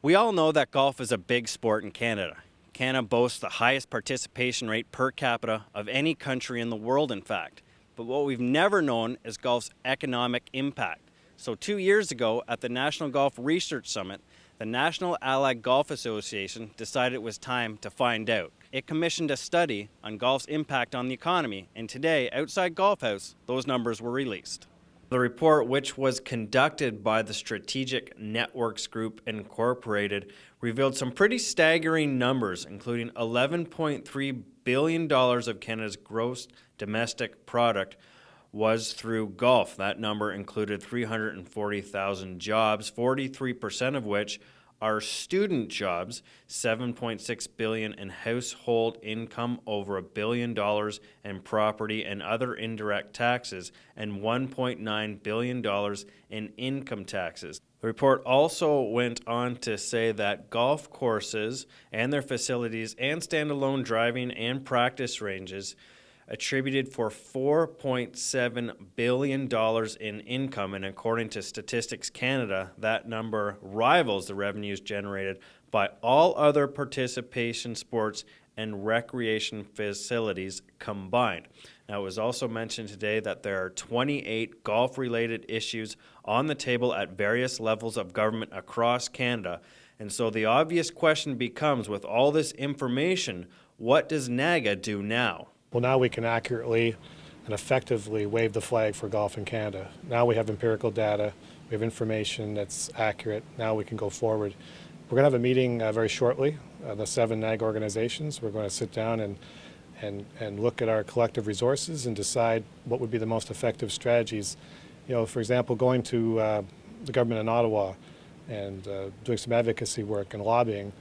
We all know that golf is a big sport in Canada. Canada boasts the highest participation rate per capita of any country in the world, in fact. But what we've never known is golf's economic impact. So 2 years ago at the National Golf Research Summit, the National Allied Golf Association decided it was time to find out. It commissioned a study on golf's impact on the economy, and today, outside Golf House, those numbers were released. The report, which was conducted by the Strategic Networks Group Incorporated, revealed some pretty staggering numbers, including $11.3 billion of Canada's gross domestic product was through golf. That number included 340,000 jobs, 43% of which are student jobs, $7.6 billion in household income, over $1 billion in property and other indirect taxes, and $1.9 billion in income taxes. The report also went on to say that golf courses and their facilities and standalone driving and practice ranges attributed for $4.7 billion in income, and according to Statistics Canada, that number rivals the revenues generated by all other participation sports and recreation facilities combined. Now, it was also mentioned today that there are 28 golf-related issues on the table at various levels of government across Canada, and so the obvious question becomes, with all this information, what does NAGA do now? Well, now we can accurately and effectively wave the flag for golf in Canada. Now we have empirical data, we have information that's accurate. Now we can go forward. We're going to have a meeting very shortly, the 7 NAG organizations. We're going to sit down and look at our collective resources and decide what would be the most effective strategies. You know, for example, going to the government in Ottawa and doing some advocacy work and lobbying.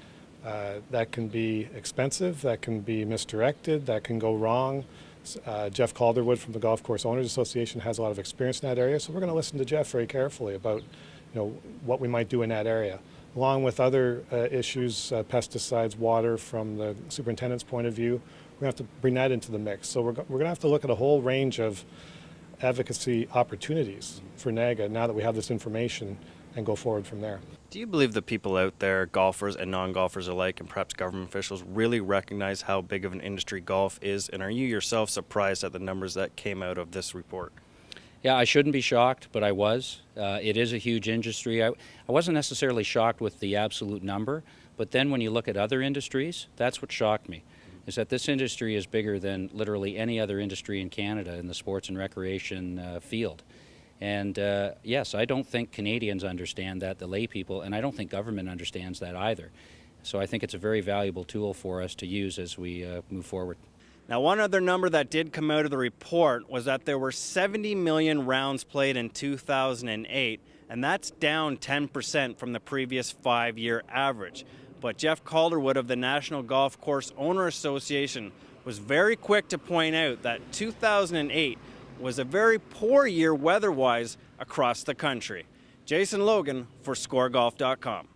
That can be expensive, that can be misdirected, that can go wrong. Jeff Calderwood from the Golf Course Owners Association has a lot of experience in that area, so we're going to listen to Jeff very carefully about what we might do in that area. Along with other issues, pesticides, water, from the superintendent's point of view, we're going to have to bring that into the mix. So we're going to have to look at a whole range of advocacy opportunities for NAGA now that we have this information and go forward from there. Do you believe the people out there, golfers and non-golfers alike, and perhaps government officials, really recognize how big of an industry golf is? And are you yourself surprised at the numbers that came out of this report? Yeah, I shouldn't be shocked, but I was. It is a huge industry. I wasn't necessarily shocked with the absolute number, but then when you look at other industries, that's what shocked me, is that this industry is bigger than literally any other industry in Canada in the sports and recreation field. And yes, I don't think Canadians understand that, the lay people, and I don't think government understands that either. So I think it's a very valuable tool for us to use as we move forward. Now, one other number that did come out of the report was that there were 70 million rounds played in 2008, and that's down 10% from the previous 5-year average. But Jeff Calderwood of the National Golf Course Owner Association was very quick to point out that 2008 was a very poor year weather-wise across the country. Jason Logan for ScoreGolf.com.